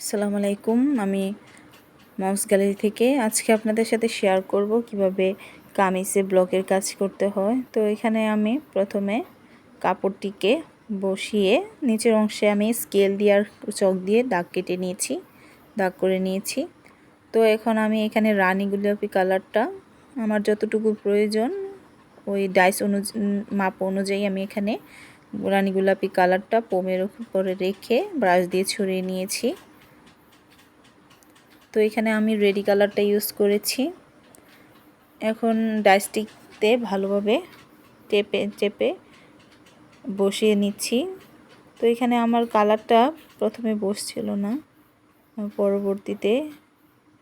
আসসালামু আলাইকুম। আমি মাউস গ্যালারি থেকে আজকে আপনাদের সাথে শেয়ার করব কিভাবে কামিজে ব্লকের কাজ করতে হয়। তো এখানে আমি প্রথমে কাপড়টিকে বসিয়ে নিচের অংশে আমি স্কেল দিয়ে আর চক দিয়ে দাগ কেটে নিয়েছি, দাগ করে নিয়েছি। তো এখন আমি এখানে রানী গোলাপি কালারটা আমার যতটুকু প্রয়োজন ওই ডাইস মাপ অনুযায়ী আমি এখানে রানী গোলাপি কালারটা পোমের উপরে রেখে ব্রাশ দিয়ে ছড়িয়ে নিয়েছি। তো এখানে আমি রেডি কালারটা ইউজ করেছি। এখন ডাইস্টিকতে ভালোভাবে চেপে চেপে বসিয়ে নিচ্ছি। তো এখানে আমার কালারটা প্রথমে বসছিল না, পরবর্তীতে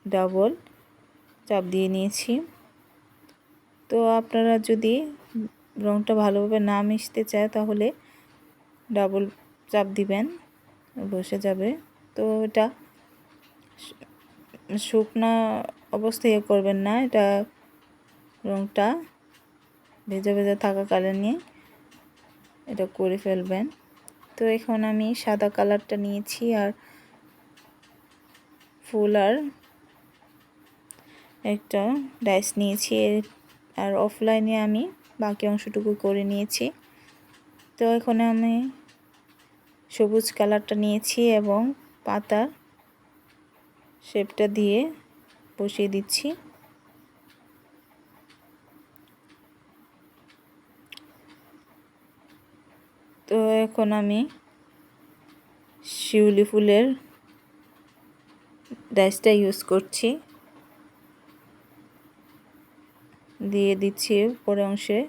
ডাবল চাপ দিয়ে নিয়েছি। তো আপনারা যদি রঙটা ভালোভাবে না মিশতে চায় তাহলে ডাবল চাপ দিবেন, বসে যাবে। তো এটা শুকনা অবস্থায় করবেন না, এটা রঙটা ভেজা ভেজা থাকাকালীন এটা করে ফেলবেন। তো এখন আমি সাদা কালারটা নিয়েছি আর ফুল আর একটা ডাইস নিয়েছি, আর অফলাইনে আমি বাকি অংশটুকু করে নিয়েছি। তো এখন আমি সবুজ কালারটা নিয়েছি এবং পাতার শেপটা দিয়ে বসিয়ে দিচ্ছি। তো এখন আমি শিউলি ফুলের ডাইসটা ইউজ করছি, দিয়ে দিচ্ছি উপরের অংশে।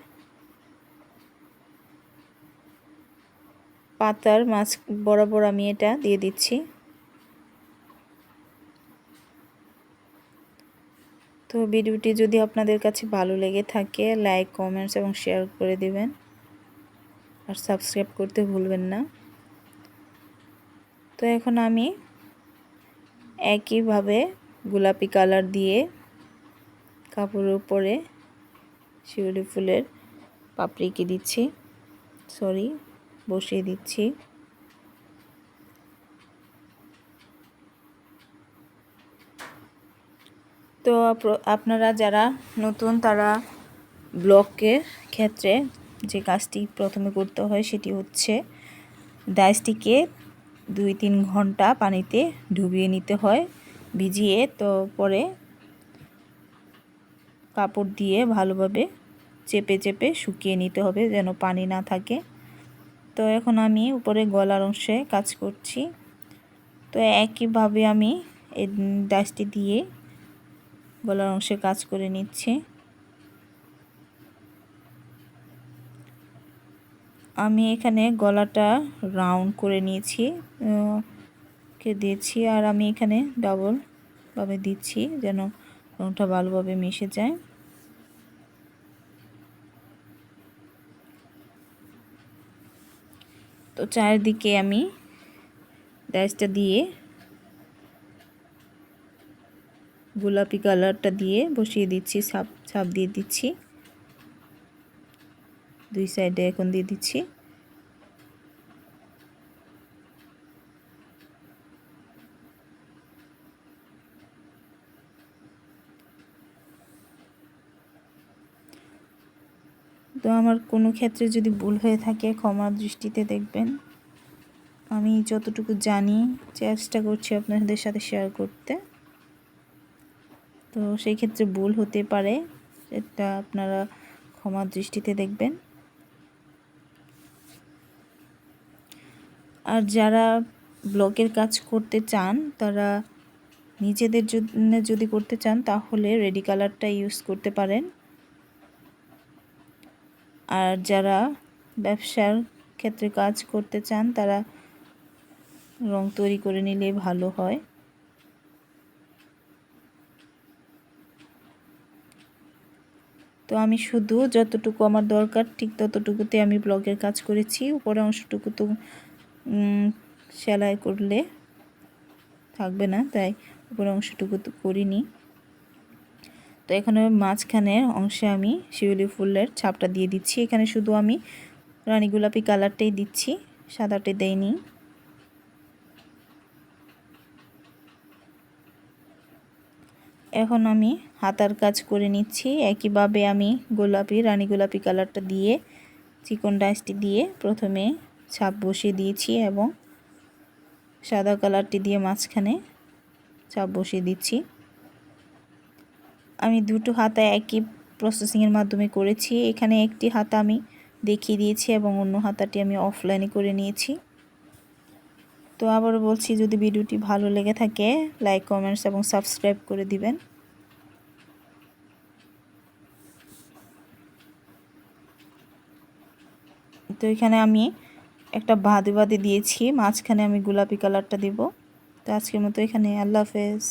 পাতার মাছ বরাবর আমি এটা দিয়ে দিচ্ছি। তো ভিডিওটি যদি আপনাদের কাছে ভালো লেগে থাকে লাইক, কমেন্টস এবং শেয়ার করে দিবেন, আর সাবস্ক্রাইব করতে ভুলবেন না। তো এখন আমি একইভাবে গোলাপি কালার দিয়ে কাপড়ের উপরে শিউলি ফুলের পাপড়িকে বসিয়ে দিচ্ছি। তো আপনারা যারা নতুন তারা ব্লকের ক্ষেত্রে যে কাজটি প্রথমে করতে হয় সেটি হচ্ছে ডাইসটিকে 2-3 ঘন্টা পানিতে ডুবিয়ে নিতে হয়, ভিজিয়ে। তো পরে কাপড় দিয়ে ভালোভাবে চেপে চেপে শুকিয়ে নিতে হবে যেন পানি না থাকে। তো এখন আমি উপরে গলার অংশে কাজ করছি। তো একইভাবে আমি এই ডাইসটি দিয়ে গলার অংশে কাজ করে নিচ্ছি। আমি এখানে গলাটা রাউন্ড করে নিয়েছি, দিয়েছি, আর আমি এখানে ডাবল ভাবে দিচ্ছি যেন রংটা ভালোভাবে মিশে যায়। তো চারিদিকে আমি ডাইসটা দিয়ে গোলাপি কালারটা দিয়ে বসিয়ে দিচ্ছি, ছাপ দিয়ে দিচ্ছি, দুই সাইডে এখন দিয়ে দিচ্ছি। তো আমার কোনো ক্ষেত্রে যদি ভুল হয়ে থাকে ক্ষমার দৃষ্টিতে দেখবেন। আমি যতটুকু জানি চেষ্টা করছি আপনাদের সাথে শেয়ার করতে। তো সেই ক্ষেত্রে ভুল হতে পারে, সেটা আপনারা ক্ষমার দৃষ্টিতে দেখবেন। আর যারা ব্লকের কাজ করতে চান তারা নিজেদের জন্য যদি করতে চান তাহলে রেডি কালারটা ইউজ করতে পারেন। আর যারা ব্যবসার ক্ষেত্রে কাজ করতে চান তারা রং তৈরি করে নিলে ভালো হয়। তো আমি শুধু যতটুকু আমার দরকার ঠিক ততটুকুতে আমি ব্লকের কাজ করেছি, উপরের অংশটুকু তো সেলাই করলে থাকবে না, তাই উপরের অংশটুকু তো করিনি। তো এখানে মাঝখানের অংশে আমি শিউলি ফুলের ছাপটা দিয়ে দিচ্ছি। এখানে শুধু আমি রানী গোলাপি কালারটাই দিচ্ছি, সাদাটা দেইনি। এখন আমি হাতার কাজ করে নিচ্ছি। একইভাবে আমি রানী গোলাপি কালারটা দিয়ে চিকন ডাইসটি দিয়ে প্রথমে ছাপ বসিয়ে দিয়েছি এবং সাদা কালারটি দিয়ে মাঝখানে ছাপ বসিয়ে দিচ্ছি। আমি দুটো হাতা একই প্রসেসিংয়ের মাধ্যমে করেছি। এখানে একটি হাতা আমি দেখিয়ে দিয়েছি এবং অন্য হাতাটি আমি অফলাইনে করে নিয়েছি। তো আবারও বলছি, যদি ভিডিওটি ভালো লেগে থাকে লাইক, কমেন্টস এবং সাবস্ক্রাইব করে দিবেন। তো এখানে আমি একটা বাঁধে দিয়েছি, মাঝখানে আমি গোলাপি কালারটা দিব। তো আজকের মতো এখানে, আল্লাহ হাফেজ।